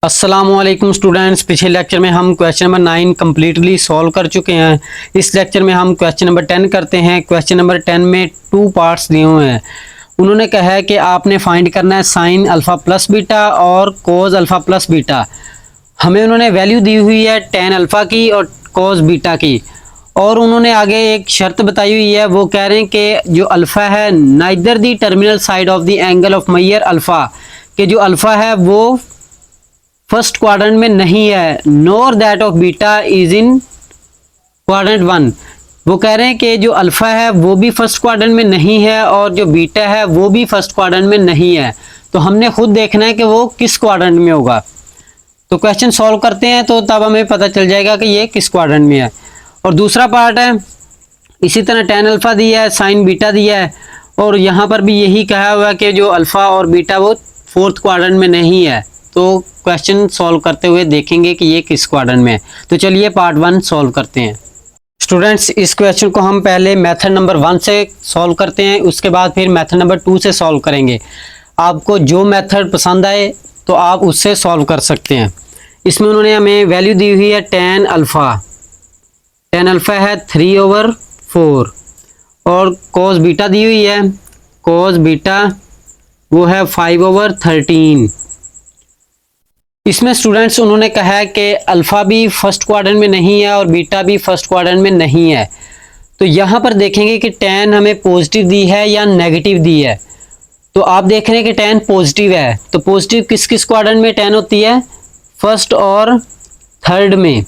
अस्सलामुअलैकुम स्टूडेंट्स, पिछले लेक्चर में हम क्वेश्चन नंबर 9 कम्प्लीटली सॉल्व कर चुके हैं। इस लेक्चर में हम क्वेश्चन नंबर 10 करते हैं। क्वेश्चन नंबर 10 में 2 पार्ट्स दिए हुए हैं। उन्होंने कहा है कि आपने फाइंड करना है साइन अल्फ़ा प्लस बीटा और कोज अल्फ़ा प्लस बीटा। हमें उन्होंने वैल्यू दी हुई है टेन अल्फ़ा की और कोज बीटा की, और उन्होंने आगे एक शर्त बताई हुई है। वो कह रहे हैं कि जो अल्फ़ा है neither the terminal side of the angle of measure alpha, कि जो अल्फ़ा है वो फर्स्ट क्वाड्रेंट में नहीं है, nor that of beta is in quadrant 1। वो कह रहे हैं कि जो अल्फा है वो भी फर्स्ट क्वाड्रेंट में नहीं है और जो बीटा है वो भी फर्स्ट क्वाड्रेंट में नहीं है। तो हमने खुद देखना है कि वो किस क्वाड्रेंट में होगा। तो क्वेश्चन सॉल्व करते हैं तो तब हमें पता चल जाएगा कि ये किस क्वाड्रेंट में है। और दूसरा पार्ट है, इसी तरह टेन अल्फा दिया है, साइन बीटा दिया है, और यहाँ पर भी यही कहा हुआ है कि जो अल्फा और बीटा वो फोर्थ क्वाड्रेंट में नहीं है। तो क्वेश्चन सॉल्व करते हुए देखेंगे कि ये किस क्वाड्रेंट में है। तो चलिए पार्ट 1 सॉल्व करते हैं। स्टूडेंट्स, इस क्वेश्चन को हम पहले मेथड नंबर 1 से सॉल्व करते हैं, उसके बाद फिर मेथड नंबर 2 से सॉल्व करेंगे। आपको जो मेथड पसंद आए तो आप उससे सॉल्व कर सकते हैं। इसमें उन्होंने हमें वैल्यू दी हुई है टेन अल्फ़ा। टेन अल्फ़ा है 3/4 और कोस बीटा दी हुई है। कोस बीटा वो है 5/13। इसमें स्टूडेंट्स उन्होंने कहा है कि अल्फ़ा भी फर्स्ट क्वाड्रेंट में नहीं है और बीटा भी फर्स्ट क्वाड्रेंट में नहीं है। तो यहाँ पर देखेंगे कि टेन हमें पॉजिटिव दी है या नेगेटिव दी है। तो आप देख रहे हैं कि टेन पॉजिटिव है, तो पॉजिटिव किस किस क्वाड्रेंट में टेन होती है? फर्स्ट और थर्ड में।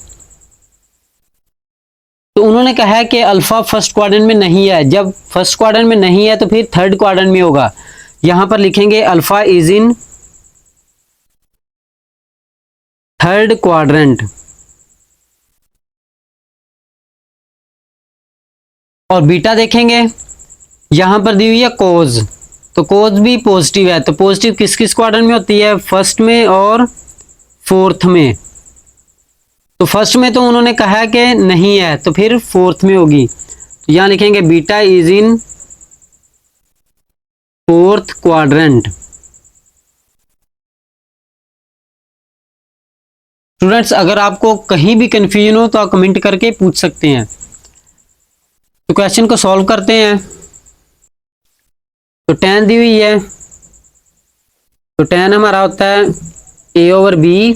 तो उन्होंने कहा है कि अल्फ़ा फर्स्ट क्वाड्रेंट में नहीं है। जब फर्स्ट क्वाड्रेंट में नहीं है तो फिर थर्ड क्वाड्रेंट में होगा। यहाँ पर लिखेंगे alpha is in third quadrant. और बीटा देखेंगे, यहां पर दी हुई है कोज, तो कोज भी पॉजिटिव है। तो पॉजिटिव किस किस क्वाड्रेंट में होती है? फर्स्ट में और फोर्थ में। तो फर्स्ट में तो उन्होंने कहा कि नहीं है, तो फिर फोर्थ में होगी। तो यहां लिखेंगे beta is in fourth quadrant. Students, अगर आपको कहीं भी कंफ्यूजन हो तो आप कमेंट करके पूछ सकते हैं। तो क्वेश्चन को सॉल्व करते हैं। तो टेन दी हुई है, तो टेन हमारा होता है a/b।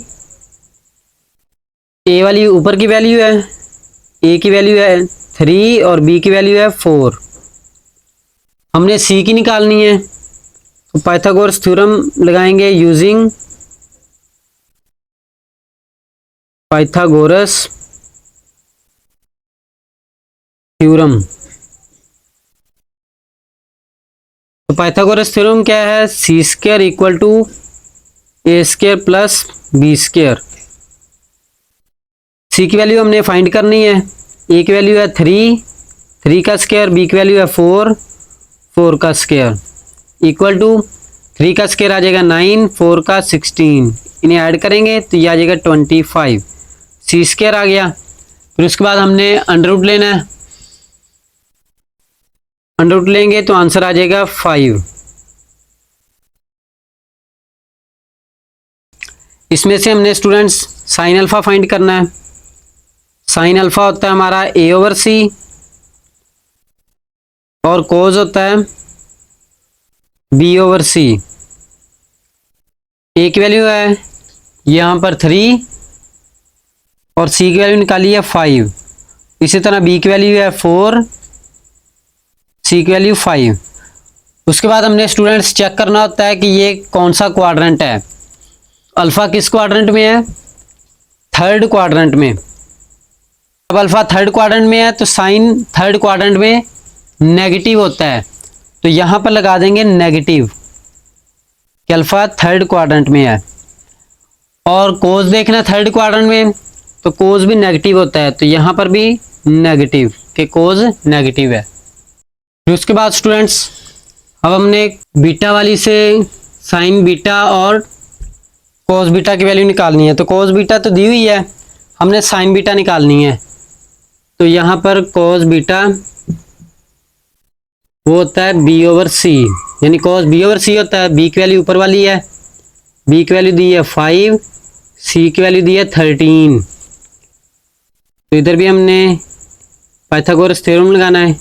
ए वाली ऊपर की वैल्यू है, ए की वैल्यू है 3 और बी की वैल्यू है 4। हमने सी की निकालनी है, तो पाइथागोरस थ्योरम लगाएंगे यूजिंग पाइथागोरस थ्योरम। तो पाइथागोरस थ्योरम क्या है? c² equal to a² plus b²। सी की वैल्यू हमने फाइंड करनी है। ए की वैल्यू है 3 का स्क्वायर, बी की वैल्यू है 4 का स्क्वायर, इक्वल टू 3 का स्क्वायर आ जाएगा 9, 4 का 16। इन्हें ऐड करेंगे तो ये आ जाएगा 25। c² आ गया। फिर उसके बाद हमने अंडर रूट लेना है। अंडर रूट लेंगे तो आंसर आ जाएगा 5। इसमें से हमने स्टूडेंट्स साइन अल्फा फाइंड करना है। साइन अल्फा होता है हमारा a/c और कोज होता है b/c। a की वैल्यू है यहां पर 3 और c की वैल्यू निकाली है 5। इसी तरह b की वैल्यू है 4, c की वैल्यू 5। उसके बाद हमने स्टूडेंट्स चेक करना होता है कि ये कौन सा क्वाड्रेंट है। अल्फा किस क्वाड्रेंट में है? थर्ड क्वाड्रेंट में। अब अल्फा थर्ड क्वाड्रेंट में है तो साइन थर्ड क्वाड्रेंट में नेगेटिव होता है, तो यहां पर लगा देंगे नेगेटिव कि अल्फा थर्ड क्वाड्रेंट में है। और कोज देखना थर्ड क्वाड्रेंट में, तो कोज भी नेगेटिव होता है, तो यहां पर भी नेगेटिव कि कोज नेगेटिव है। फिर उसके बाद स्टूडेंट्स अब हमने बीटा वाली से साइन बीटा और कोस बीटा की वैल्यू निकालनी है। तो कोस बीटा तो दी हुई है, हमने साइन बीटा निकालनी है। तो यहाँ पर कोस बीटा वो होता है b/c, यानी कोस b/c होता है। b की वैल्यू ऊपर वाली है, b की वैल्यू दी है 5, सी की वैल्यू दी है 13, तो इधर भी हमने पाइथागोरस थ्योरम लगाना है।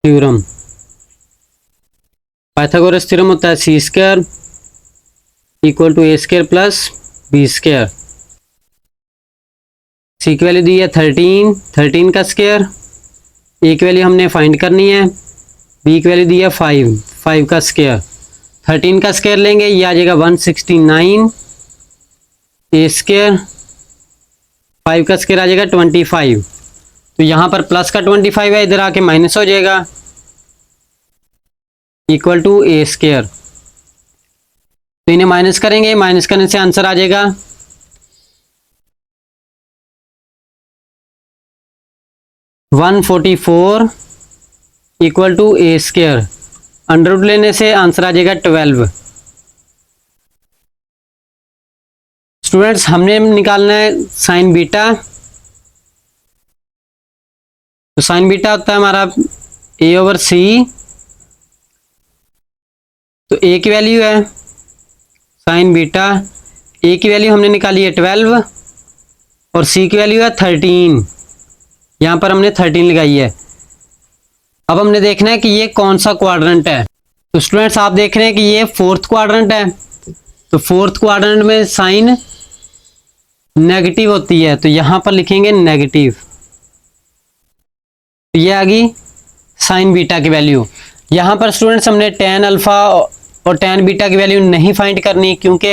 थ्योरम, पाइथागोरस थ्योरम होता है C square equal to A square plus B square. C की वैल्यू दी है 13, 13 का स्क्वायर, ए की वैल्यू हमने फाइंड करनी है, बी की वैल्यू दी है 5, 5 का स्क्वायर, 13 का स्क्वायर लेंगे, ये आ जाएगा 169, ए स्क्वायर, 5 का स्क्वायर आ जाएगा 25, तो यहाँ पर प्लस का 25 है, इधर आके माइनस हो जाएगा, इक्वल टू ए स्क्वायर। तो इन्हें माइनस करेंगे, माइनस करने से आंसर आ जाएगा 144 equal to A square. Under root लेने से आंसर आ जाएगा 12। स्टूडेंट्स हमने निकालना है साइन बीटा, तो साइन बीटा होता है हमारा ए ओवर सी, तो ए की वैल्यू है साइन बीटा, ए की वैल्यू हमने निकाली है 12 और सी की वैल्यू है 13, यहाँ पर हमने 13 लगाई है। अब हमने देखना है कि ये कौन सा क्वाड्रेंट है। तो स्टूडेंट्स आप देख रहे हैं कि ये फोर्थ क्वाड्रेंट है, तो फोर्थ क्वाड्रेंट में साइन नेगेटिव होती है, तो यहाँ पर लिखेंगे नेगेटिव, तो ये आ गई साइन बीटा की वैल्यू। यहाँ पर स्टूडेंट्स हमने टेन अल्फा और टेन बीटा की वैल्यू नहीं फाइंड करनी, क्योंकि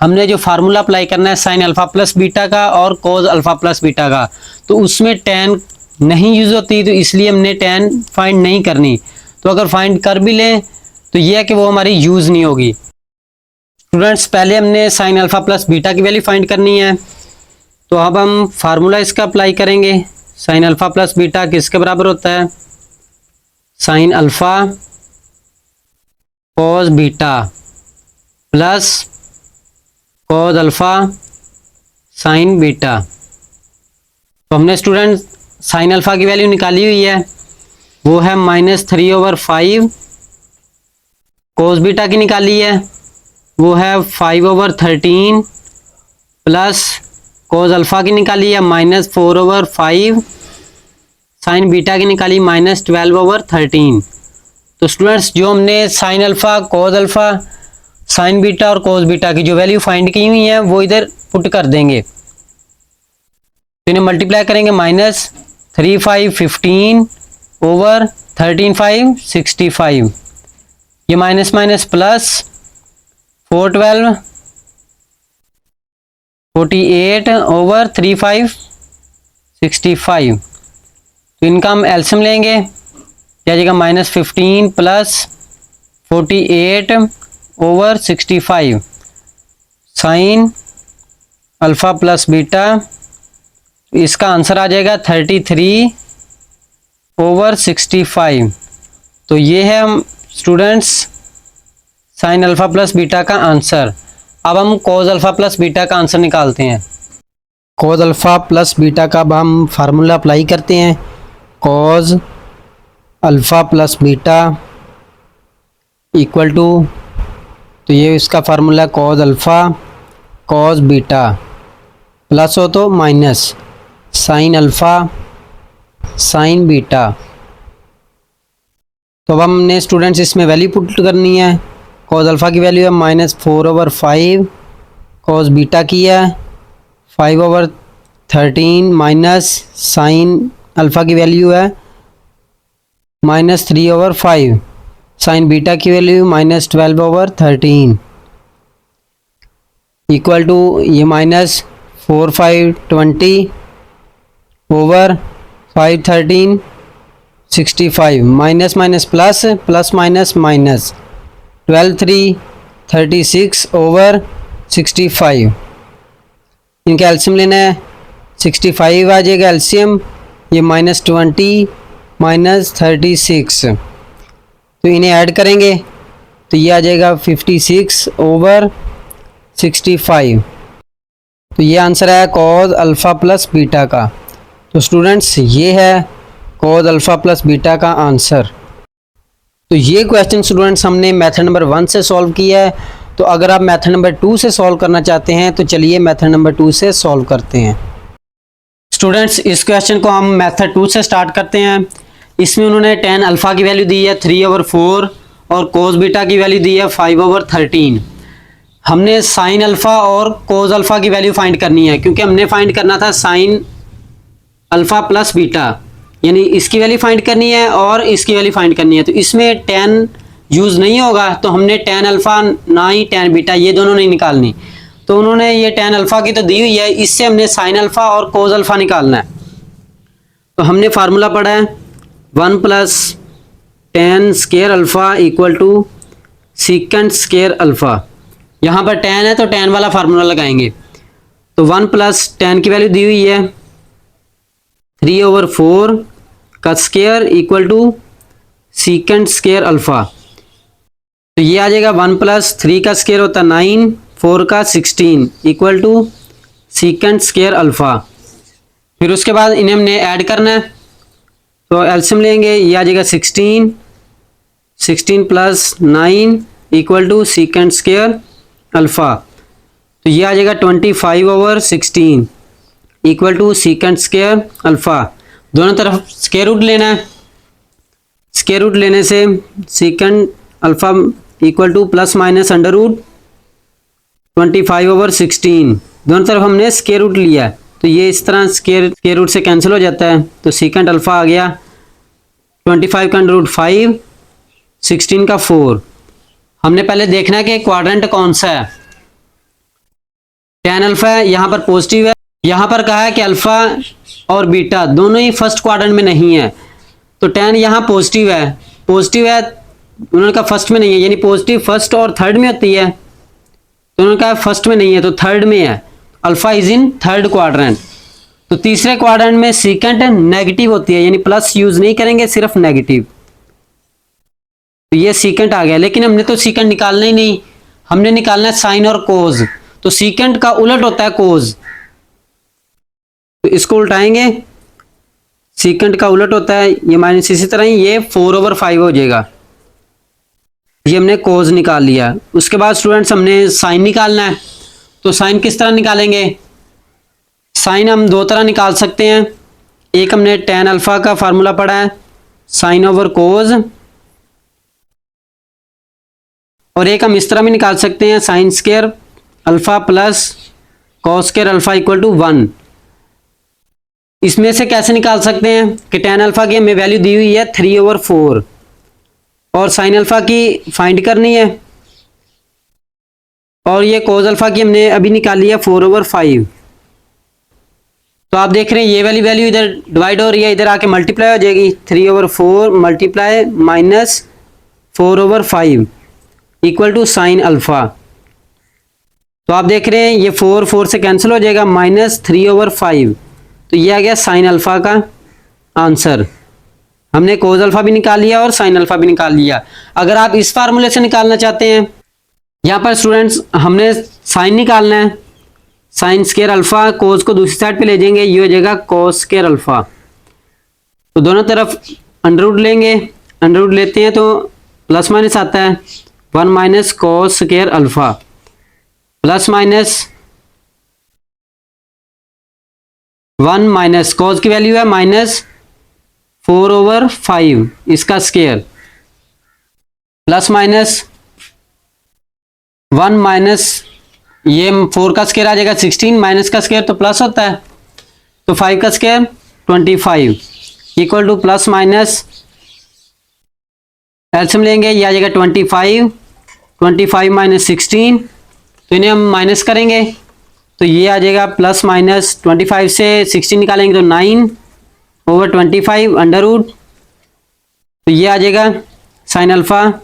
हमने जो फार्मूला अप्लाई करना है साइन अल्फा प्लस बीटा का और कोज अल्फा प्लस बीटा का, तो उसमें टेन नहीं यूज होती, तो इसलिए हमने टेन फाइंड नहीं करनी। तो अगर फाइंड कर भी लें तो यह है कि वो हमारी यूज नहीं होगी। स्टूडेंट्स पहले हमने साइन अल्फा प्लस बीटा की वैल्यू फाइंड करनी है, तो अब हम फार्मूला इसका अप्लाई करेंगे। साइन अल्फा प्लस बीटा किसके बराबर होता है, sine alpha cos beta plus cos alpha sine beta. तो हमने स्टूडेंट साइन अल्फा की वैल्यू निकाली हुई है, वो है -3/5, कॉस बीटा की निकाली है वो है 5/13, प्लस कॉस अल्फा की निकाली है -4/5, साइन बीटा की निकाली -12/13। तो स्टूडेंट्स जो हमने sine alpha, cos alpha, sine beta और कॉस बीटा की जो वैल्यू फाइंड की हुई है वो इधर पुट कर देंगे, तो इन्हें मल्टीप्लाई करेंगे, -3/5 15 ओवर 13/5 65, ये माइनस माइनस प्लस 412 48 ओवर 3/5 65, तो इनका हम एलसीएम लेंगे, क्या जाएगा -15 plus 48 over 65 sine alpha plus beta, इसका आंसर आ जाएगा 33 ओवर 65। तो ये है हम students sine alpha plus beta का आंसर। अब हम कॉस अल्फा प्लस बीटा का आंसर निकालते हैं। कॉस अल्फा प्लस बीटा का अब हम फार्मूला अप्लाई करते हैं, cos alpha plus beta equal to, तो ये इसका formula cos alpha cos beta plus हो तो minus sine alpha sine beta. तो अब हमने स्टूडेंट्स इसमें वैल्यू पुट करनी है, कॉस अल्फा की वैल्यू है -4/5, कॉस बीटा की है 5/13 माइनस साइन अल्फा की वैल्यू है -3/5, साइन बीटा की वैल्यू -12/13 इक्वल टू ये -4 5 20 over 5 13 65, minus minus plus, plus minus minus, 12 3 36 over 65, इनका एलसीएम लेना है, 65 आ जाएगा एलसीएम, ये -20 -36, तो इन्हें ऐड करेंगे तो ये आ जाएगा 56 ओवर 65। तो ये आंसर है कॉस अल्फा प्लस बीटा का। तो स्टूडेंट्स ये है कॉस अल्फा प्लस बीटा का आंसर। तो ये क्वेश्चन स्टूडेंट्स हमने मेथड नंबर 1 से सॉल्व किया है। तो अगर आप मेथड नंबर 2 से सॉल्व करना चाहते हैं तो चलिए मेथड नंबर 2 से सॉल्व करते हैं। स्टूडेंट्स इस क्वेश्चन को हम मेथड 2 से स्टार्ट करते हैं। इसमें उन्होंने tan अल्फ़ा की वैल्यू दी है 3/4 और कोस बीटा की वैल्यू दी है 5/13। हमने साइन अल्फ़ा और कोस अल्फ़ा की वैल्यू फाइंड करनी है, क्योंकि हमने फाइंड करना था साइन अल्फ़ा प्लस बीटा, यानी इसकी वैल्यू फाइंड करनी है और इसकी वैल्यू फाइंड करनी है। तो इसमें tan यूज़ नहीं होगा, तो हमने tan अल्फ़ा ना ही tan बीटा ये दोनों नहीं निकालनी। तो उन्होंने ये tan अल्फ़ा की तो दी हुई है, इससे हमने साइन अल्फ़ा और कोस अल्फ़ा निकालना है। तो हमने फार्मूला पढ़ा है 1 + tan square alpha equal to secant square alpha. यहाँ पर tan है तो tan वाला फार्मूला लगाएंगे। तो 1 + tan की वैल्यू दी हुई है 3/4 का square equal to secant square alpha. तो ये आ जाएगा 1 + 3 का स्क्वायर होता है 9, 4 का 16 equal to secant square alpha. फिर उसके बाद इन्हें हमने ऐड करना है, तो एलसीएम लेंगे, ये आ जाएगा 16 + 9 equal to secant square alpha. तो ये आ जाएगा 25/16 equal to secant square alpha. दोनों तरफ स्क्वायर रूट लेना है। स्क्वायर रूट लेने से सीकेंट अल्फ़ा इक्वल टू ± √25/16। दोनों तरफ हमने स्क्वायर रूट लिया है, तो ये इस तरह स्क्वायर रूट से कैंसिल हो जाता है। तो सीकेंट अल्फ़ा आ गया 25 का √5, 16 का 4। हमने पहले देखना है कि क्वाड्रेंट कौन सा है। tan अल्फ़ा है, यहाँ पर पॉजिटिव है। यहाँ पर कहा है कि अल्फ़ा और बीटा दोनों ही फर्स्ट क्वाड्रेंट में नहीं है, तो tan यहाँ पॉजिटिव है। उन्होंने कहा फर्स्ट में नहीं है, यानी पॉजिटिव फर्स्ट और थर्ड में होती है, तो उन्होंने कहा फर्स्ट में नहीं है तो थर्ड में है। Alpha is in third quadrant. तो तीसरे क्वाड्रेंट में सीकेंट नेगेटिव होती है, यानी प्लस यूज नहीं करेंगे, सिर्फ नेगेटिव। तो ये सीकेंट आ गया, लेकिन हमने तो सीकेंट निकालना ही नहीं, हमने निकालना है साइन और कोज। तो सीकेंट का उलट होता है कोज, तो इसको उल्टाएंगे, सीकेंट का उलट होता है ये माइनस। इसी तरह ही ये 4/5 हो जाएगा। ये हमने कोज निकाल लिया। उसके बाद स्टूडेंट्स हमने साइन निकालना है। तो साइन किस तरह निकालेंगे? साइन हम दो तरह निकाल सकते हैं। एक हमने tan अल्फ़ा का फार्मूला पढ़ा है sin/कोज, और एक हम इस तरह भी निकाल सकते हैं sine square alpha plus cos square alpha equal to 1। इसमें से कैसे निकाल सकते हैं कि tan अल्फ़ा की हमें वैल्यू दी हुई है 3/4 और साइन अल्फ़ा की फाइंड करनी है, और ये कोस अल्फ़ा की हमने अभी निकाली है 4/5। तो आप देख रहे हैं ये वाली वैल्यू इधर डिवाइड हो रही है, इधर आके मल्टीप्लाई हो जाएगी। 3/4 multiply minus 4/5 equal to sine alpha. तो आप देख रहे हैं ये 4 से कैंसिल हो जाएगा, -3/5। तो ये आ गया साइन अल्फ़ा का आंसर। हमने कोस अल्फ़ा भी निकाल लिया और साइन अल्फ़ा भी निकाल लिया। अगर आप इस फार्मूले से निकालना चाहते हैं, यहाँ पर स्टूडेंट्स हमने साइन निकालना है, साइन स्क्वायर अल्फ़ा, कोस को दूसरी साइड पे ले जाएंगे, ये हो जाएगा कोस स्क्वायर अल्फ़ा। तो दोनों तरफ अंडर रूट लेंगे, अंडर रूट लेते हैं तो प्लस माइनस आता है, 1 - cos square alpha plus minus 1 - कोस की वैल्यू है -4/5 इसका स्क्वायर, प्लस माइनस 1 - ये 4 का स्क्वायर आ जाएगा 16, माइनस का स्क्वायर तो प्लस होता है, तो 5 का square 25 equal to plus minus LCM लेंगे, ये आ जाएगा 25 - 16। तो इन्हें हम माइनस करेंगे तो ये आ जाएगा प्लस माइनस 25 से 16 निकालेंगे तो 9/25 अंडर रूट। तो ये आ जाएगा साइन अल्फ़ा,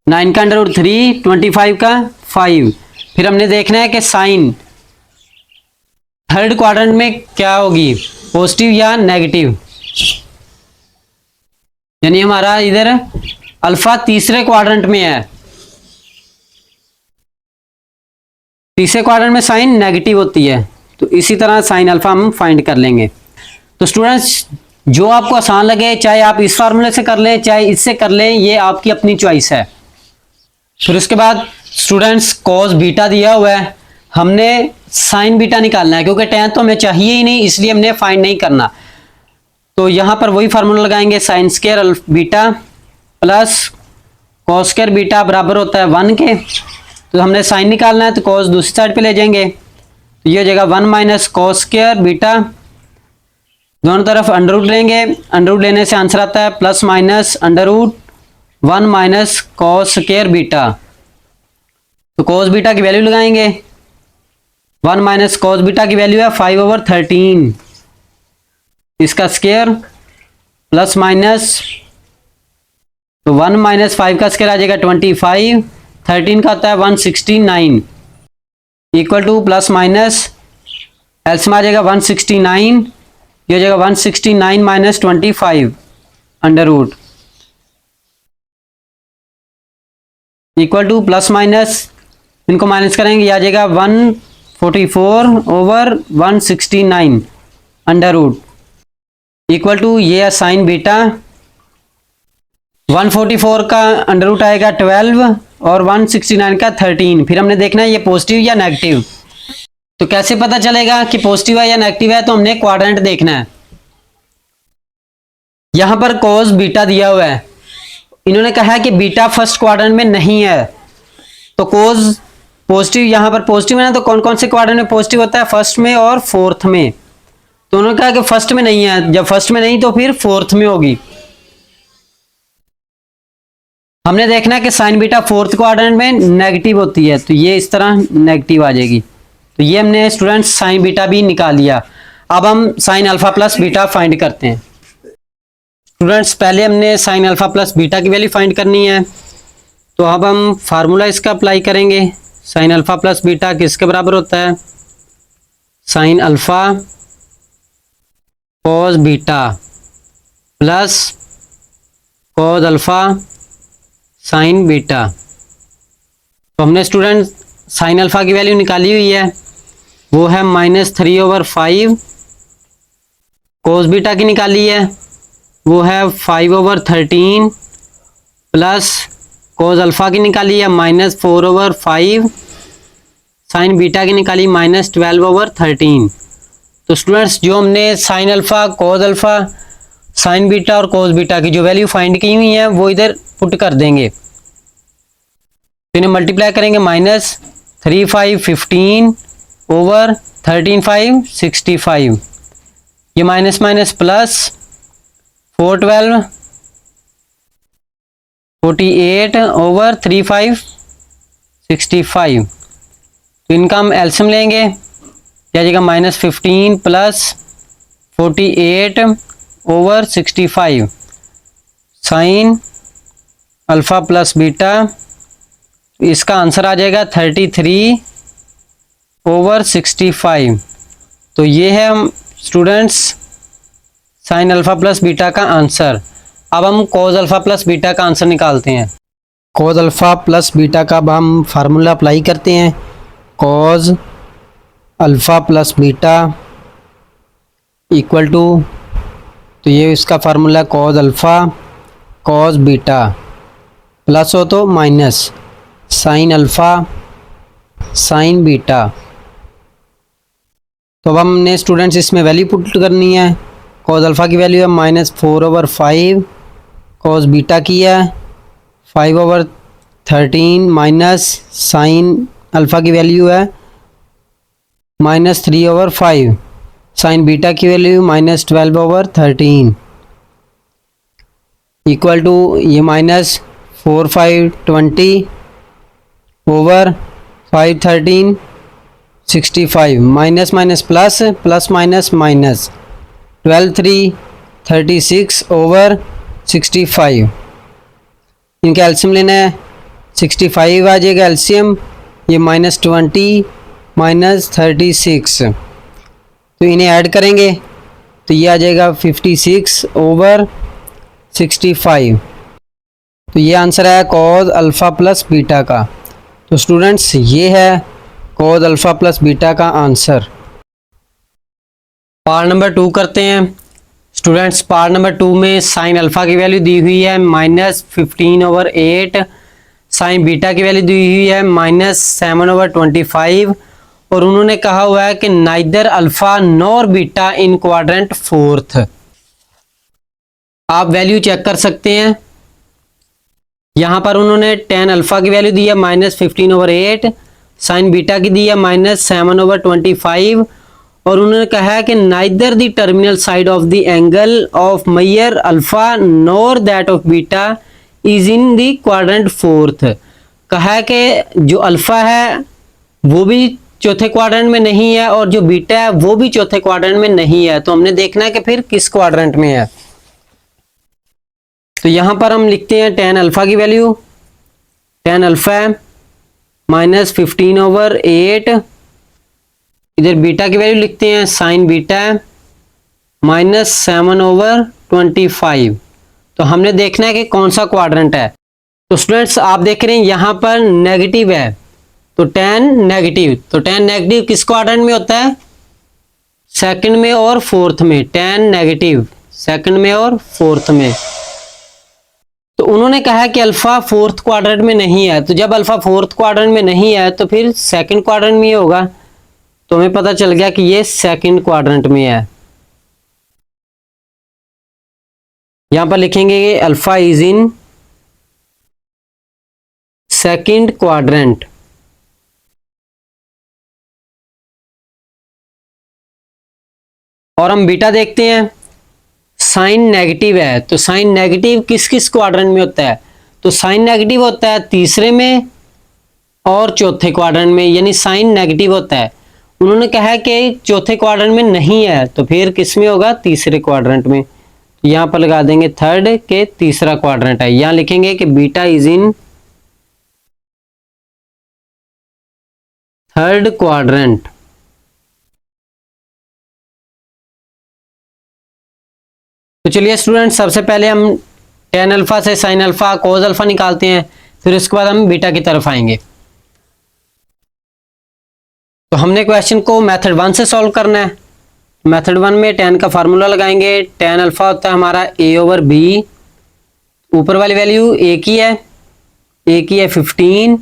9 का अंडर रूट 3, 25 का 5। फिर हमने देखना है कि साइन थर्ड क्वाड्रेंट में क्या होगी, पॉजिटिव या नेगेटिव। यानी हमारा इधर अल्फा तीसरे क्वाड्रेंट में है, तीसरे क्वाड्रेंट में साइन नेगेटिव होती है, तो इसी तरह साइन अल्फा हम फाइंड कर लेंगे। तो स्टूडेंट्स जो आपको आसान लगे, चाहे आप इस फार्मूले से कर लें चाहे इससे कर लें, ये आपकी अपनी चॉइस है। फिर उसके बाद स्टूडेंट्स कॉस बीटा दिया हुआ है, हमने साइन बीटा निकालना है क्योंकि tan तो हमें चाहिए ही नहीं, इसलिए हमने फाइंड नहीं करना। तो यहां पर वही फार्मूला लगाएंगे, sign square beta plus cos square beta बराबर होता है 1 के। तो हमने साइन निकालना है तो कॉस दूसरी साइड पे ले जाएंगे, तो ये हो जाएगा 1 माइनस कॉस स्क्वायर बीटा, दोनों तरफ अंडर रूट लेंगे, अंडर रूट लेने से आंसर आता है plus minus under root 1 minus cos square beta. तो कॉस बीटा की वैल्यू लगाएंगे, 1 माइनस कॉस बीटा की वैल्यू है 5/13, इसका स्क्वायर प्लस माइनस, तो 1 माइनस 5 का स्क्वायर आ जाएगा 25, 13 का आता है 169 equal to plus minus LCM आ जाएगा 169, ये हो जाएगा 169 minus 25 under root equal to plus minus, इनको माइनस करेंगे, ये आ जाएगा 144/169 अंडर रूट इक्वल टू, ये है साइन बीटा, 144 का अंडर रूट आएगा 12 और 169 का 13। फिर हमने देखना है ये पॉजिटिव या नेगेटिव। तो कैसे पता चलेगा कि पॉजिटिव है या नेगेटिव है, तो हमने क्वाड्रेंट देखना है। यहां पर कॉस बीटा दिया हुआ है, इन्होंने कहा है कि बीटा फर्स्ट क्वाड्रेंट में नहीं है, तो कॉस पॉजिटिव, यहां पर पॉजिटिव है ना, तो कौन कौन से क्वाड्रेंट में पॉजिटिव होता है, फर्स्ट में और फोर्थ में। तो उन्होंने कहा कि फर्स्ट में नहीं है, जब फर्स्ट में नहीं तो फिर फोर्थ में होगी। हमने देखना है कि साइन बीटा फोर्थ क्वाड्रेंट में नेगेटिव होती है, तो ये इस तरह नेगेटिव आ जाएगी। तो ये हमने स्टूडेंट्स साइन बीटा भी निकाल लिया। अब हम sine alpha plus beta find करते हैं। स्टूडेंट्स पहले हमने साइन अल्फा प्लस बीटा की वैल्यू फाइंड करनी है, तो अब हम फार्मूला इसका अप्लाई करेंगे। साइन अल्फा प्लस बीटा किसके बराबर होता है, sine alpha cos beta plus cos alpha sine beta. तो हमने स्टूडेंट साइन अल्फा की वैल्यू निकाली हुई है, वो है -3/5, कॉस बीटा की निकाली है वो है 5/13 प्लस कॉस अल्फा की निकाली है -4/5, साइन बीटा की निकाली -12/13। तो स्टूडेंट्स जो हमने sine alpha cos alpha sine beta और कॉस बीटा की जो वैल्यू फाइंड की हुई है वो इधर पुट कर देंगे, तो इन्हें मल्टीप्लाई करेंगे, -3 5 15 ओवर 13 5 65, ये माइनस माइनस प्लस 4 12 48 ओवर 3 5 65। तो इनका हम एलसीएम लेंगे, क्या आ जाएगा -15 plus 48 over 65 sine alpha plus beta, इसका आंसर आ जाएगा 33 ओवर 65। तो ये है हम students sine alpha plus beta का आंसर। अब हम कॉस अल्फा प्लस बीटा का आंसर निकालते हैं। कॉस अल्फा प्लस बीटा का अब हम फार्मूला अप्लाई करते हैं, cos alpha plus beta equal to, तो ये इसका formula cos alpha cos beta plus हो तो minus sine alpha sine beta. तो अब हमने स्टूडेंट्स इसमें वैल्यू पुट करनी है, कॉस अल्फा की वैल्यू है -4/5, कॉस बीटा की है 5/13 माइनस साइन अल्फा की वैल्यू है -3/5, साइन बीटा की वैल्यू -12/13 इक्वल टू, ये -4 5 20 over 5 13 65, minus minus plus plus minus minus 12 3 36 over 65। इनका एलसीएम लेना है, 65 आ जाएगा एलसीएम, ये -20 -36, तो इन्हें ऐड करेंगे तो ये आ जाएगा 56 ओवर 65। तो ये आंसर है कॉस अल्फा प्लस बीटा का। तो स्टूडेंट्स ये है कॉस अल्फा प्लस बीटा का आंसर। पार्ट नंबर 2 करते हैं। स्टूडेंट्स पार्ट नंबर 2 में साइन अल्फा की वैल्यू दी हुई है -15/8, साइन बीटा की वैल्यू दी हुई है -7/25 और उन्होंने कहा हुआ है कि नाइदर अल्फा नॉर बीटा इन क्वाड्रेंट फोर्थ। आप वैल्यू चेक कर सकते हैं। यहां पर उन्होंने tan अल्फा की वैल्यू दी है -15/8, साइन बीटा की दी है -7/25 और उन्होंने कहा है कि neither the terminal side of the angle of measure alpha nor that of beta is in the quadrant fourth. कहा है कि जो अल्फा है वो भी चौथे क्वाड्रेंट में नहीं है और जो बीटा है वो भी चौथे क्वाड्रेंट में नहीं है। तो हमने देखना है कि फिर किस क्वाड्रेंट में है। तो यहां पर हम लिखते हैं tan अल्फा की वैल्यू, tan अल्फा है -15/8, इधर बीटा की वैल्यू लिखते हैं साइन बीटा है -7/25। तो हमने देखना है कि कौन सा क्वाड्रेंट है। तो स्टूडेंट्स आप देख रहे हैं यहां पर नेगेटिव है, तो tan नेगेटिव, तो tan नेगेटिव किस क्वाड्रेंट में होता है? सेकंड में और फोर्थ में। tan नेगेटिव सेकंड में और फोर्थ में। तो उन्होंने कहा कि अल्फा फोर्थ क्वाड्रेंट में नहीं है, तो जब अल्फा फोर्थ क्वाड्रेंट में नहीं है तो फिर सेकंड क्वाड्रेंट में ही होगा। तो हमें पता चल गया कि ये सेकंड क्वाड्रेंट में है। यहां पर लिखेंगे कि alpha is in second quadrant. और हम बीटा देखते हैं, साइन नेगेटिव है, तो साइन नेगेटिव किस किस क्वाड्रेंट में होता है? तो साइन नेगेटिव होता है तीसरे में और चौथे क्वाड्रेंट में, यानी साइन नेगेटिव होता है। उन्होंने कहा है कि चौथे क्वाड्रेंट में नहीं है, तो फिर किस में होगा? तीसरे क्वाड्रेंट में। यहां पर लगा देंगे थर्ड के तीसरा क्वाड्रेंट है। यहां लिखेंगे कि beta is in third quadrant. तो चलिए स्टूडेंट, सबसे पहले हम tan अल्फा से साइन अल्फा कोस अल्फा निकालते हैं, फिर उसके बाद हम बीटा की तरफ आएंगे। तो हमने क्वेश्चन को मेथड 1 से सॉल्व करना है। मेथड 1 में tan का फार्मूला लगाएंगे। tan अल्फा होता है हमारा a/b, ऊपर वाली वैल्यू a की है, a की है 15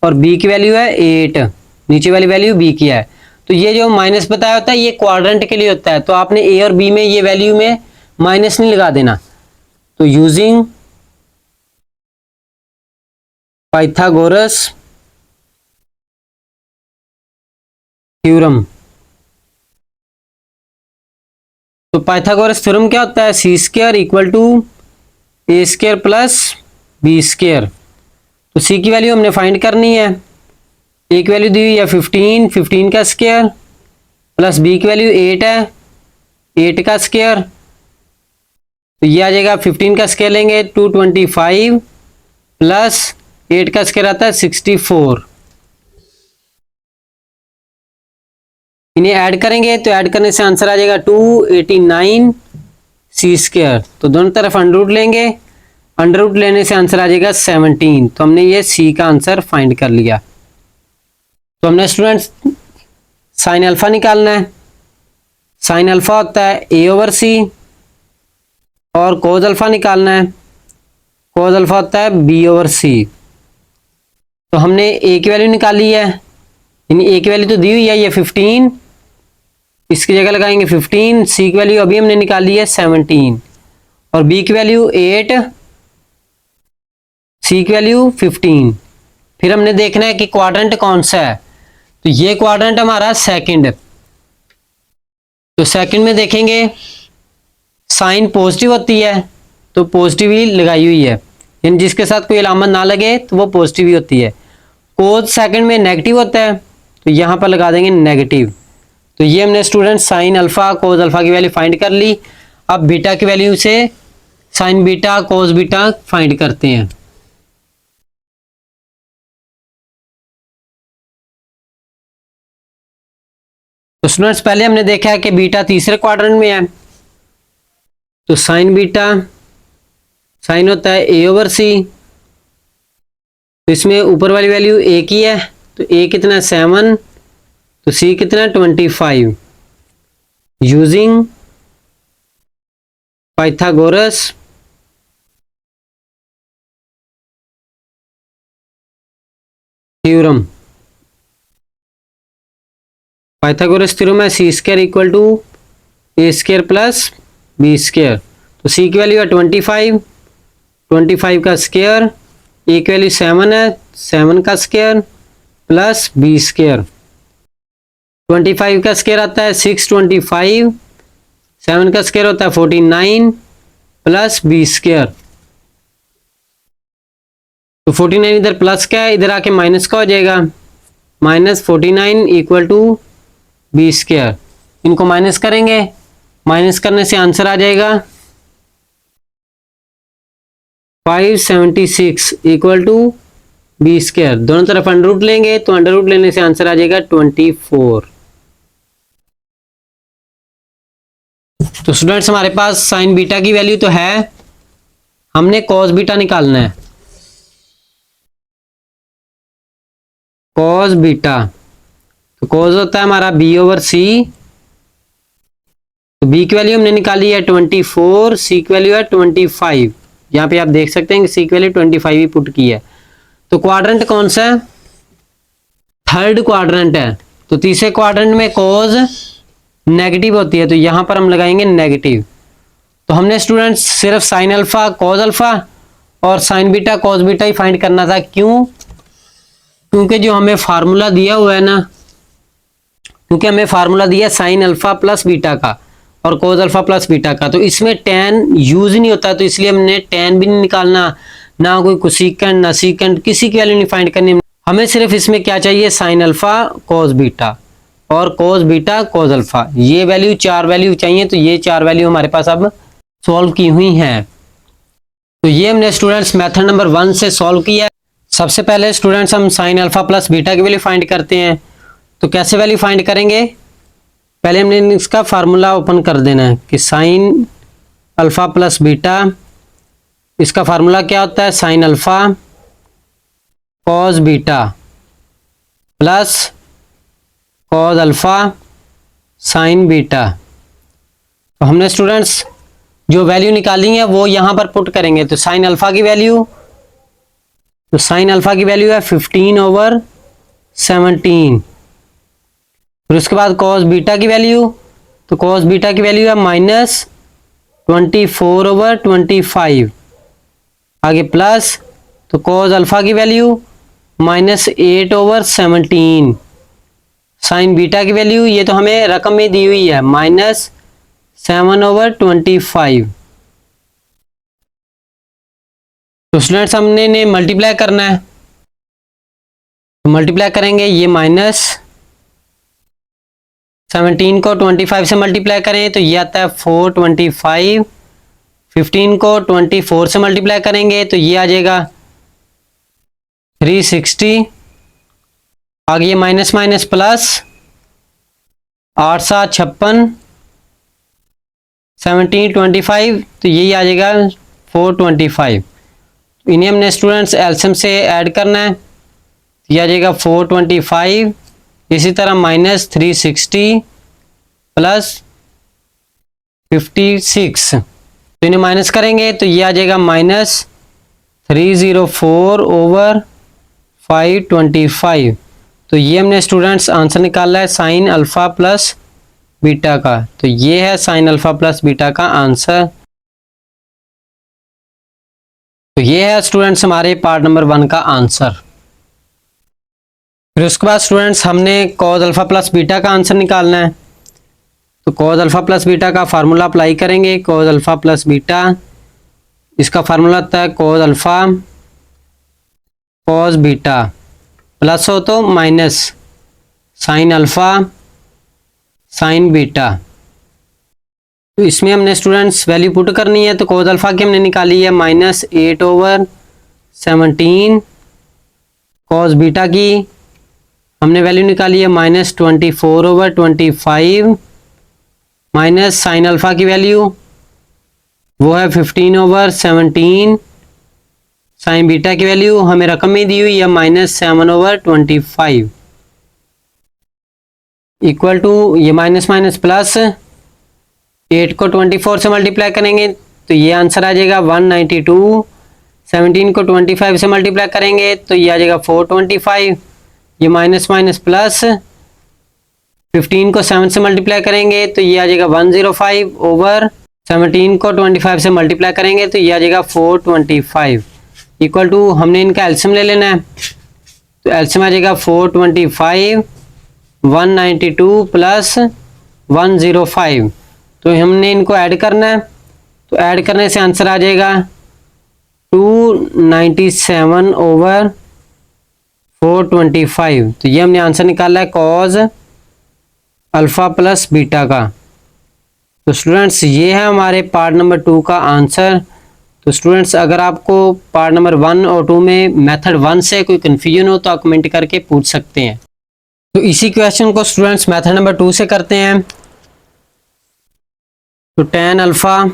और b की वैल्यू है 8, नीचे वाली वैल्यू b की है। तो ये जो माइनस बताया होता है ये क्वाड्रेंट के लिए होता है, तो आपने a और b में ये वैल्यू में माइनस नहीं लगा देना। तो यूजिंग पाइथागोरस थ्योरम। तो पाइथागोरस थ्योरम क्या होता है? c² = a² + b²। तो c की वैल्यू हमने फाइंड करनी है। a की वैल्यू दी हुई है 15, 15 का स्क्वायर प्लस b की वैल्यू 8 है, 8 का स्क्वायर। तो ये आ जाएगा 15 का स्क्वायर लेंगे 225 प्लस 8 का स्क्वायर आता है 64। इन्हें ऐड करेंगे तो ऐड करने से आंसर आ जाएगा 289 c²। तो दोनों तरफ अंडर लेंगे, अंडर लेने से आंसर आ जाएगा 17। तो हमने ये c का आंसर फाइंड कर लिया। तो हमने स्टूडेंट्स साइन अल्फा निकालना है। साइन अल्फा होता है a/c और कोस अल्फा निकालना है। कोस अल्फा होता है b/c। तो हमने a की वैल्यू निकाली है, यानी a की वैल्यू तो दी हुई है ये 15, इसकी जगह लगाएंगे 15। c की वैल्यू अभी हमने निकाली है 17 और b की वैल्यू 8, c की वैल्यू 15। फिर हमने देखना है कि क्वाड्रेंट कौन सा है। तो ये क्वाड्रेंट हमारा सेकंड। तो सेकंड में देखेंगे साइन पॉजिटिव होती है, तो पॉजिटिव ही लगाई हुई है, यानी जिसके साथ कोई अलामत ना लगे तो वो पॉजिटिव ही होती है। कोस सेकंड में नेगेटिव होता है, तो यहां पर लगा देंगे नेगेटिव। तो ये हमने student sine alpha cos alpha की वैल्यू फाइंड कर ली। अब बीटा की वैल्यू से sign beta cos beta find करते हैं। तो स्टूडेंट्स पहले हमने देखा है कि बीटा तीसरे क्वाड्रेंट में है, तो साइन बीटा, साइन होता है a/c। तो इसमें ऊपर वाली वैल्यू a की है, तो a कितना 7, तो c कितना 25। Using Pythagoras theorem. Pythagoras theorem है C square equal to A square plus B square. तो सी की वैल्यू है 25, 25 का स्क्वायर, ए की वैल्यू 7 है, 7 का स्क्वायर प्लस बी स्क्वायर। 25 का स्क्वायर आता है 625, 7 का स्क्वायर होता है 49 प्लस बी स्क्वायर। तो 49 इधर प्लस का है, इधर आके माइनस का हो जाएगा, minus 49 equal to B square. इनको माइनस करेंगे, माइनस करने से आंसर आ जाएगा 576 इक्वल टू बी स्क्वायर। दोनों तरफ अंडर रूट लेंगे तो अंडर रूट लेने से आंसर आ जाएगा 24। तो स्टूडेंट्स हमारे पास साइन बीटा की वैल्यू तो है, हमने कॉस बीटा निकालना है। कॉस बीटा, तो कॉस होता है हमारा बी ओवर सी। तो बी की वैल्यू हमने निकाली है 24, सी की वैल्यू है 25। यहाँ पे आप देख सकते हैं कि सी की वैल्यू 25 ही पुट की है। तो क्वाड्रेंट कौन सा है? थर्ड क्वाड्रेंट है। तो तीसरे क्वाड्रेंट में कॉस नेगेटिव होती है, तो यहां पर हम लगाएंगे नेगेटिव। तो हमने स्टूडेंट्स सिर्फ साइन अल्फा कॉस अल्फा और साइन बीटा कॉस बीटा ही फाइंड करना था। क्यों? क्योंकि जो हमें फार्मूला दिया हुआ है ना, क्योंकि हमें फार्मूला दिया साइन अल्फा प्लस बीटा का और कॉस अल्फा प्लस बीटा का, तो इसमें टेन यूज ही नहीं होता, तो इसलिए हमने टेन भी नहीं निकालना, ना कोई कोसेकेंट ना सीकेंट, किसी की वैल्यू नहीं फाइंड करनी। हमें सिर्फ इसमें क्या चाहिए? साइन अल्फा कॉस बीटा और कॉस बीटा कॉस अल्फा, ये वैल्यू 4 वैल्यू चाहिए। तो ये 4 वैल्यू हमारे पास अब सॉल्व की हुई हैं। तो ये हमने स्टूडेंट्स मेथड नंबर 1 से सॉल्व किया। सबसे पहले स्टूडेंट्स हम साइन अल्फा प्लस बीटा की वैल्यू फाइंड करते हैं। तो कैसे वैल्यू फाइंड करेंगे? पहले हमने इसका फार्मूला ओपन कर देना है कि साइन अल्फा प्लस बीटा, इसका फार्मूला क्या होता है? Sine alpha cos beta plus cos alpha sine beta. तो हमने स्टूडेंट्स जो वैल्यू निकाली है वो यहां पर पुट करेंगे। तो साइन अल्फा की वैल्यू, तो साइन अल्फा की वैल्यू है 15/17। फिर उसके बाद कॉस बीटा की वैल्यू, तो कॉस बीटा की वैल्यू है -24/25। आगे प्लस, तो कॉस अल्फा की वैल्यू -8/17। साइन बीटा की वैल्यू, ये तो हमें रकम में दी हुई है, -7/25। तो स्टूडेंट्स हमने मल्टीप्लाई करना है, तो मल्टीप्लाई करेंगे, ये -17 को 25 से मल्टीप्लाई करें तो ये आता है 425। 15 को 24 से मल्टीप्लाई करेंगे तो ये आ जाएगा 360। आगे ये माइनस माइनस प्लस, 8 7 56, 17 25, तो यही आ जाएगा 425। इन्हें हमने स्टूडेंट्स एलसीएम से ऐड करना है, ये आ जाएगा 425। इसी तरह -360 प्लस 56, तो इन्हें माइनस करेंगे तो ये आ जाएगा -304/525। तो ये हमने स्टूडेंट्स आंसर निकाला है साइन अल्फा प्लस बीटा का। तो ये है साइन अल्फा प्लस बीटा का आंसर। तो ये है स्टूडेंट्स हमारे पार्ट नंबर 1 का आंसर। फिर उसके बाद स्टूडेंट्स हमने कॉस अल्फा प्लस बीटा का आंसर निकालना है। तो कॉस अल्फा प्लस बीटा का फार्मूला अप्लाई करेंगे। कॉस अल्फा प्लस बीटा, इसका फार्मूला होता है cos alpha cos beta, plus हो तो minus sine alpha sine beta. तो इसमें हमने स्टूडेंट्स वैल्यू पुट करनी है। तो कॉस अल्फा की हमने निकाली है -8/17। कॉस बीटा की हमने वैल्यू निकाली है -24/25। माइनस साइन अल्फा की वैल्यू वो है 15/17। साइन बीटा की वैल्यू हमें रकम में दी हुई है -7/25 इक्वल टू, ये माइनस माइनस प्लस, 8 को 24 से मल्टीप्लाई करेंगे तो ये आंसर आ जाएगा 192। 17 को 25 से मल्टीप्लाई करेंगे तो ये आ जाएगा 425। ये माइनस माइनस प्लस, 15 को 7 से मल्टीप्लाई करेंगे तो ये आ जाएगा 105 ओवर 17 को 25 से मल्टीप्लाई करेंगे तो ये आ जाएगा 425 इक्वल टू, हमने इनका एलसीएम ले लेना है तो एलसीएम आ जाएगा 425 192 प्लस 105। तो हमने इनको ऐड करना है तो ऐड करने से आंसर आ जाएगा 297 ओवर 425। तो ये हमने आंसर निकाला है कॉज अल्फा प्लस बीटा का। तो स्टूडेंट्स ये है हमारे पार्ट नंबर 2 का आंसर। तो स्टूडेंट्स अगर आपको पार्ट नंबर 1 और 2 में मेथड 1 से कोई कन्फ्यूजन हो तो आप कमेंट करके पूछ सकते हैं। तो इसी क्वेश्चन को स्टूडेंट्स मेथड नंबर 2 से करते हैं। तो tan अल्फा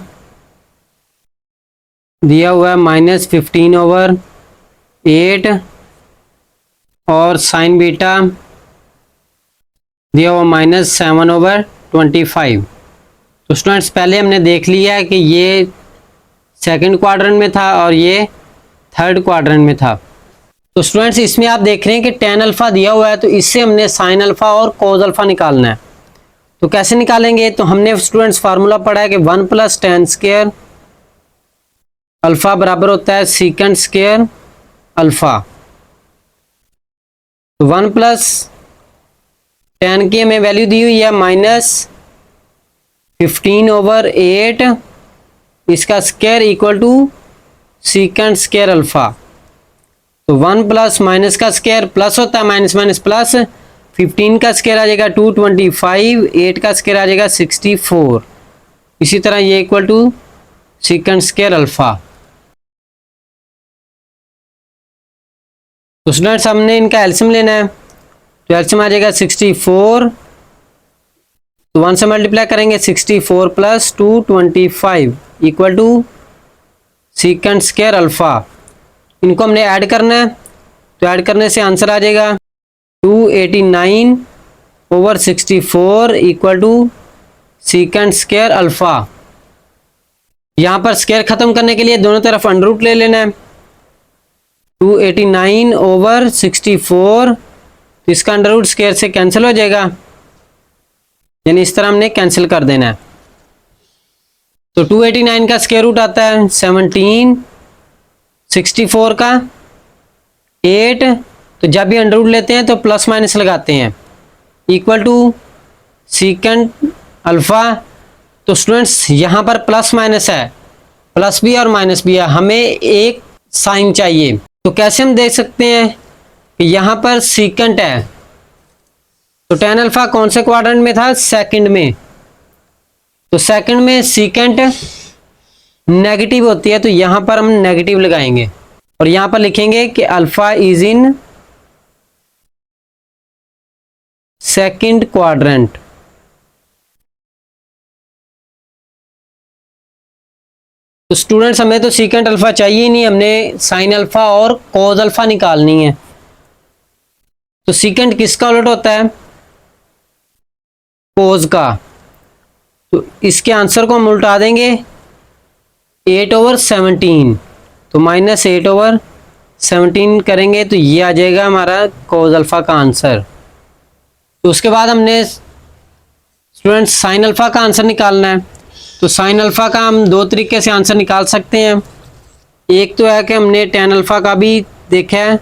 दिया हुआ है -15 ओवर 8 और साइन बीटा दिया हुआ -7 ओवर 25। तो स्टूडेंट्स पहले हमने देख लिया है कि ये सेकंड क्वाड्रेंट में था और ये थर्ड क्वाड्रेंट में था। तो स्टूडेंट्स इसमें आप देख रहे हैं कि tan अल्फा दिया हुआ है तो इससे हमने साइन अल्फा और कोस अल्फा निकालना है। तो कैसे निकालेंगे, तो हमने स्टूडेंट्स फार्मूला पढ़ा है कि 1 + tan स्क्वायर अल्फा बराबर होता है सीकेंट स्क्वायर अल्फा। तो 1 + tan की हमें वैल्यू दी हुई है -15 ओवर 8 इसका square equal to secant square alpha. तो 1 प्लस माइनस का स्क्वायर प्लस होता है, माइनस माइनस प्लस, 15 का स्क्वायर आ जाएगा 225, 8 का स्क्वायर आ जाएगा 64। इसी तरह ये equal to secant square alpha. तो स्टूडेंट्स हमने इनका एलसीएम लेना है तो एलसीएम आ जाएगा 64। तो 1 से मल्टीप्लाई करेंगे 64 + 225 equal to secant square alpha. इनको हमने ऐड करना है तो ऐड करने से आंसर आ जाएगा 289 over 64 equal to secant square alpha. यहाँ पर स्क्वायर खत्म करने के लिए दोनों तरफ अंडर रूट ले लेना है। 289 ओवर 64 तो इसका अंडर रूट स्क्वायर से कैंसिल हो जाएगा, यानी इस तरह हमने कैंसिल कर देना है। तो 289 का स्क्वायर रूट आता है 17, 64 का 8, तो जब भी अंडर रूट लेते हैं तो प्लस माइनस लगाते हैं इक्वल टू सीकेंट अल्फा। तो स्टूडेंट्स यहाँ पर प्लस माइनस है, प्लस भी और माइनस भी है, हमें एक साइन चाहिए। तो कैसे हम देख सकते हैं कि यहाँ पर सीकेंट है तो tan अल्फा कौन से क्वाड्रेंट में था, सेकंड में। तो सेकंड में सीकेंट नेगेटिव होती है तो यहाँ पर हम नेगेटिव लगाएंगे और यहाँ पर लिखेंगे कि alpha is in second quadrant. तो स्टूडेंट्स हमें तो सीकेंट अल्फा चाहिए ही नहीं, हमने साइन अल्फा और कोस अल्फा निकालनी है। तो सीकेंट किसका उलट होता है, कोस का। तो इसके आंसर को हम उल्टा देंगे 8 ओवर 17, तो -8 ओवर 17 करेंगे तो ये आ जाएगा हमारा कोस अल्फा का आंसर। तो उसके बाद हमने स्टूडेंट्स साइन अल्फा का आंसर निकालना है। तो साइन अल्फा का हम दो तरीके से आंसर निकाल सकते हैं। एक तो है कि हमने tan अल्फा का भी देखा है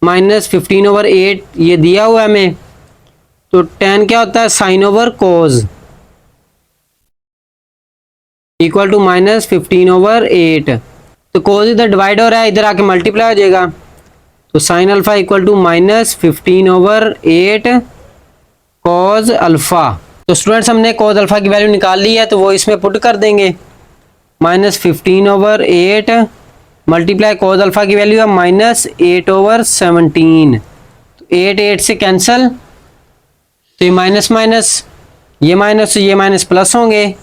-15 ओवर 8 ये दिया हुआ है हमें। तो tan क्या होता है, sine over cos equal to -15 over 8। तो कोस इधर डिवाइड हो रहा है, इधर आके मल्टीप्लाई हो जाएगा। तो sine alpha equal to -15 over 8 cos alpha. तो स्टूडेंट्स हमने कॉस अल्फा की वैल्यू निकाल ली है तो वो इसमें पुट कर देंगे। -15 ओवर 8 मल्टीप्लाई कॉस अल्फा की वैल्यू है -8 ओवर 17। तो 8 8 से कैंसिल, तो ये माइनस माइनस, ये माइनस तो ये माइनस प्लस होंगे।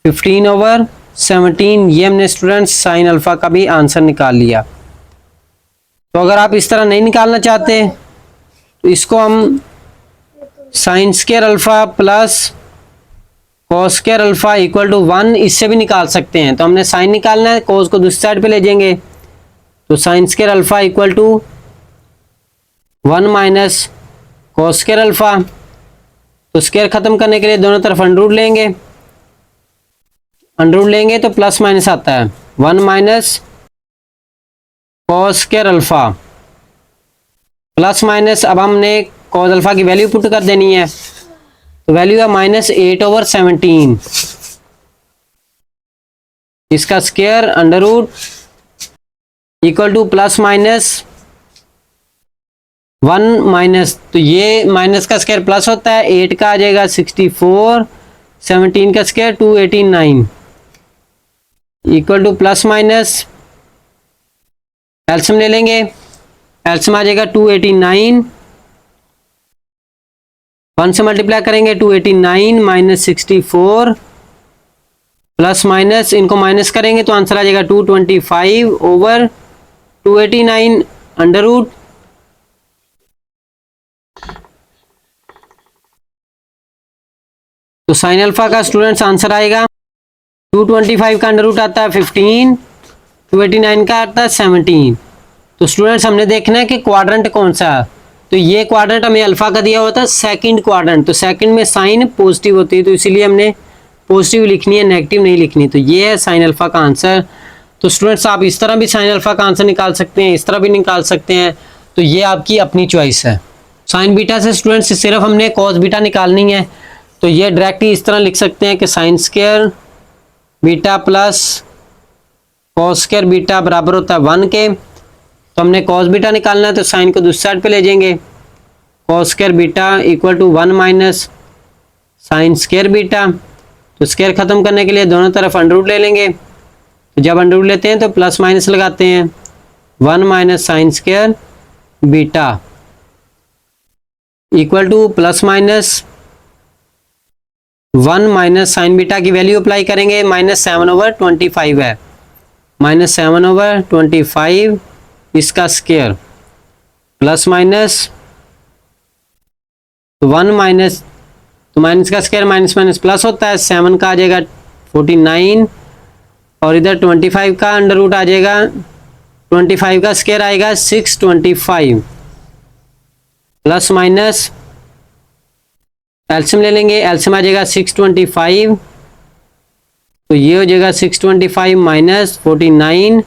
15 ओवर 17 ये हमने स्टूडेंट्स साइन अल्फा का भी आंसर निकाल लिया। तो अगर आप इस तरह नहीं निकालना चाहते तो इसको हम sine square alpha plus cos square alpha equal to 1, इससे भी निकाल सकते हैं। तो हमने साइन निकालना है, कॉस को दूसरी साइड पे ले जाएंगे, तो sine square alpha equal to 1 minus cos square alpha. तो स्क्वायर खत्म करने के लिए दोनों तरफ अंडर रूट लेंगे तो प्लस माइनस आता है, 1 minus cos square alpha plus minus. अब हमने कॉस अल्फा की वैल्यू पुट कर देनी है, तो वैल्यू है -8/17, इसका square under root equal to plus minus 1 minus, तो ये माइनस का स्क्वायर प्लस होता है, 8 का आ जाएगा 64, 17 का square 289 equal to plus minus, LCM ले लेंगे, एलसीएम आ जाएगा 289, 1 से मल्टीप्लाई करेंगे 289 माइनस 64 प्लस माइनस, इनको माइनस करेंगे तो आंसर आ जाएगा 225 ओवर 289 अंडर रूट। तो साइन अल्फा का स्टूडेंट्स आंसर आएगा 225 का अंडर रूट आता है 15, 289 का आता है 17। तो स्टूडेंट्स हमने देखना है कि क्वाड्रेंट कौन सा है। तो ये क्वाड्रेंट हमें अल्फा का दिया होता है सेकंड क्वाड्रेंट, तो सेकंड में साइन पॉजिटिव होती है, तो इसीलिए हमने पॉजिटिव लिखनी है, नेगेटिव नहीं लिखनी। तो ये है साइन अल्फा का आंसर। तो स्टूडेंट्स आप इस तरह भी साइन अल्फा का आंसर निकाल सकते हैं, इस तरह भी निकाल सकते हैं, तो ये आपकी अपनी चॉइस है। साइन बीटा से स्टूडेंट्स सिर्फ हमने कॉस बीटा निकालनी है, तो ये डायरेक्ट ही इस तरह लिख सकते हैं कि sign square beta plus cos square beta बराबर होता है 1 के। तो हमने कॉस बीटा निकालना है, तो साइन को दूसरी साइड पे ले जाएंगे, cos square beta equal to 1 minus sine square beta. तो स्क्वायर खत्म करने के लिए दोनों तरफ अंडर रूट ले लेंगे, तो जब अंडर रूट लेते हैं तो प्लस माइनस लगाते हैं, 1 minus sine square beta equal to plus minus 1 minus sign beta की वैल्यू अप्लाई करेंगे, -7/25 है, -7/25 इसका स्क्वायर प्लस माइनस 1 माइनस, तो माइनस का स्क्वायर माइनस माइनस प्लस होता है, 7 का आ जाएगा 49 और इधर 25 का अंडर रूट आ जाएगा, 25 का स्क्वायर आएगा 625 प्लस माइनस एलसीएम ले लेंगे, एलसीएम आ जाएगा 625, तो ये हो जाएगा 625 माइनस 49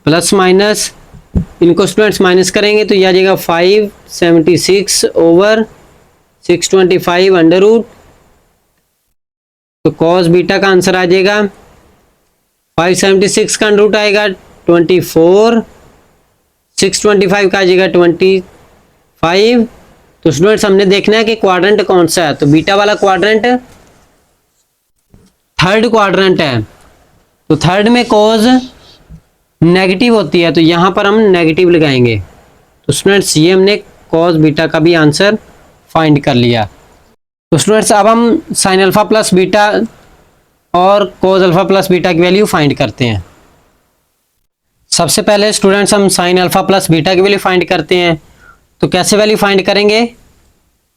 प्लस माइनस, इनको स्टूडेंट्स माइनस करेंगे तो ये आ जाएगा 576 ओवर 625 अंडर रूट। तो कॉस बीटा का आंसर आ जाएगा 576 का अंडर रूट आएगा 24, 625 का आ जाएगा 25। तो स्टूडेंट्स हमने देखना है कि क्वाड्रेंट कौन सा है। तो बीटा वाला क्वाड्रेंट थर्ड क्वाड्रेंट है, तो थर्ड में कॉज नेगेटिव होती है, तो यहाँ पर हम नेगेटिव लगाएंगे। तो स्टूडेंट्स ये हमने कॉस बीटा का भी आंसर फाइंड कर लिया। तो स्टूडेंट्स अब हम साइन अल्फा प्लस बीटा और कॉस अल्फा प्लस बीटा की वैल्यू फाइंड करते हैं। सबसे पहले स्टूडेंट्स हम साइन अल्फा प्लस बीटा की वैल्यू फाइंड करते हैं। तो कैसे वैल्यू फाइंड करेंगे,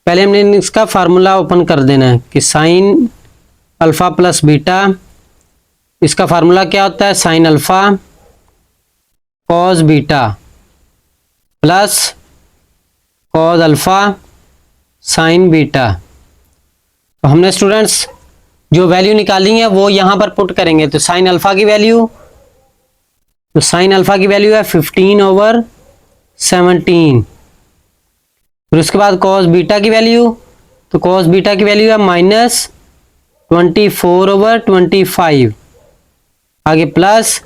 पहले हमने इसका फार्मूला ओपन कर देना है कि साइन अल्फा प्लस बीटा, इसका फार्मूला क्या होता है, sine alpha cos beta plus cos alpha sine beta. तो हमने स्टूडेंट्स जो वैल्यू निकाली है वो यहाँ पर पुट करेंगे। तो साइन अल्फा की वैल्यू, तो साइन अल्फा की वैल्यू है 15/17। फिर उसके बाद कॉस बीटा की वैल्यू, तो कॉस बीटा की वैल्यू है -24/25। आगे प्लस,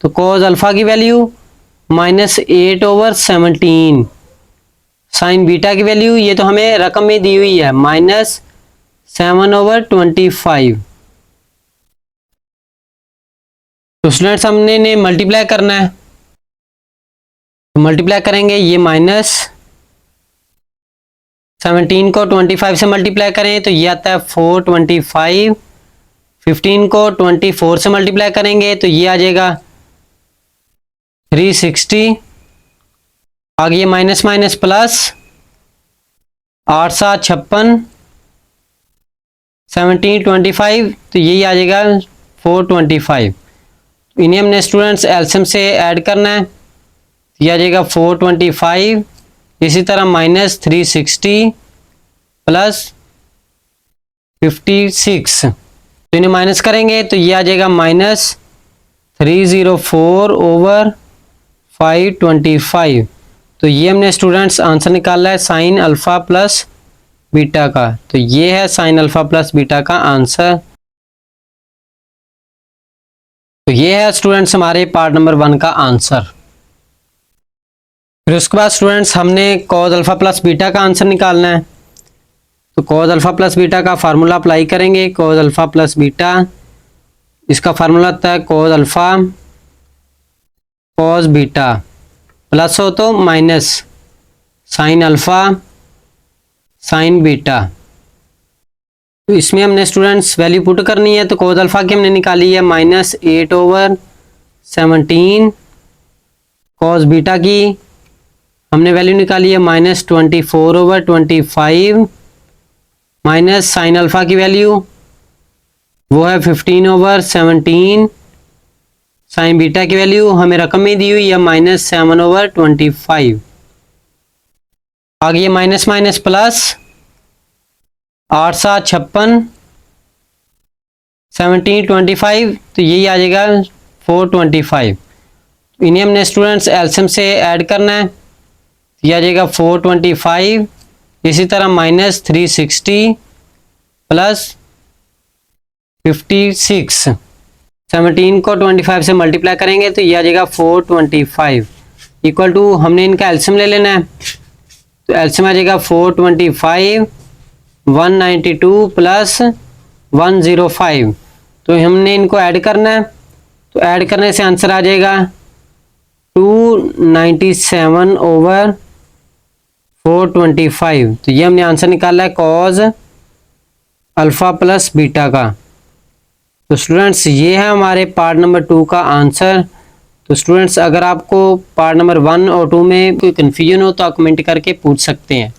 तो कॉस अल्फा की वैल्यू -8/17। साइन बीटा की वैल्यू, ये तो हमें रकम में दी हुई है, -7/25। तो स्टूडेंट्स हमने ने मल्टीप्लाई करना है, तो मल्टीप्लाई करेंगे, ये -17 को 25 से मल्टीप्लाई करें तो ये आता है 425। 15 को 24 से मल्टीप्लाई करेंगे तो ये आ जाएगा 360। आगे ये माइनस माइनस प्लस, 8 7 56, 17 25, तो यही आ जाएगा 425। इन्हें हमने स्टूडेंट्स एलसीएम से ऐड करना है, ये आ जाएगा 425। इसी तरह -360 प्लस 56, तो इन्हें माइनस करेंगे तो ये आ जाएगा -304/525। तो ये हमने स्टूडेंट्स आंसर निकाला है साइन अल्फा प्लस बीटा का। तो ये है साइन अल्फा प्लस बीटा का आंसर। तो ये है स्टूडेंट्स हमारे पार्ट नंबर 1 का आंसर। फिर उसके बाद स्टूडेंट्स हमने कॉज अल्फा प्लस बीटा का आंसर निकालना है। तो कॉज अल्फा प्लस बीटा का फार्मूला अप्लाई करेंगे। कॉज अल्फा प्लस बीटा, इसका फार्मूला होता है cause alpha cos beta, plus हो तो minus sine alpha sine beta. तो इसमें हमने स्टूडेंट्स वैल्यू पुट करनी है। तो कॉज अल्फा की हमने निकाली है -8/17, कॉज बीटा की हमने वैल्यू निकाली है -24/25, माइनस साइन अल्फा की वैल्यू वो है 15/17, साइन बीटा की वैल्यू हमें रकम में दी हुई है -7/25। आगे माइनस माइनस प्लस 8 7 56, 17 25, तो यही आ जाएगा 425। इन्हें हमने स्टूडेंट्स एलसीएम से ऐड करना है, यह आ जाएगा 425। इसी तरह -360 प्लस 56, 17 को 25 से मल्टीप्लाई करेंगे तो यह आ जाएगा 425 इक्वल टू, हमने इनका एलसीएम ले लेना है। तो एलसीएम आ जाएगा 425, 192 प्लस 105। तो हमने इनको ऐड करना है। तो ऐड करने से आंसर आ जाएगा 297/425। तो ये हमने आंसर निकाला है कॉज अल्फा प्लस बीटा का। तो स्टूडेंट्स ये है हमारे पार्ट नंबर 2 का आंसर। तो स्टूडेंट्स अगर आपको पार्ट नंबर 1 और 2 में कोई कन्फ्यूजन हो तो आप कमेंट करके पूछ सकते हैं।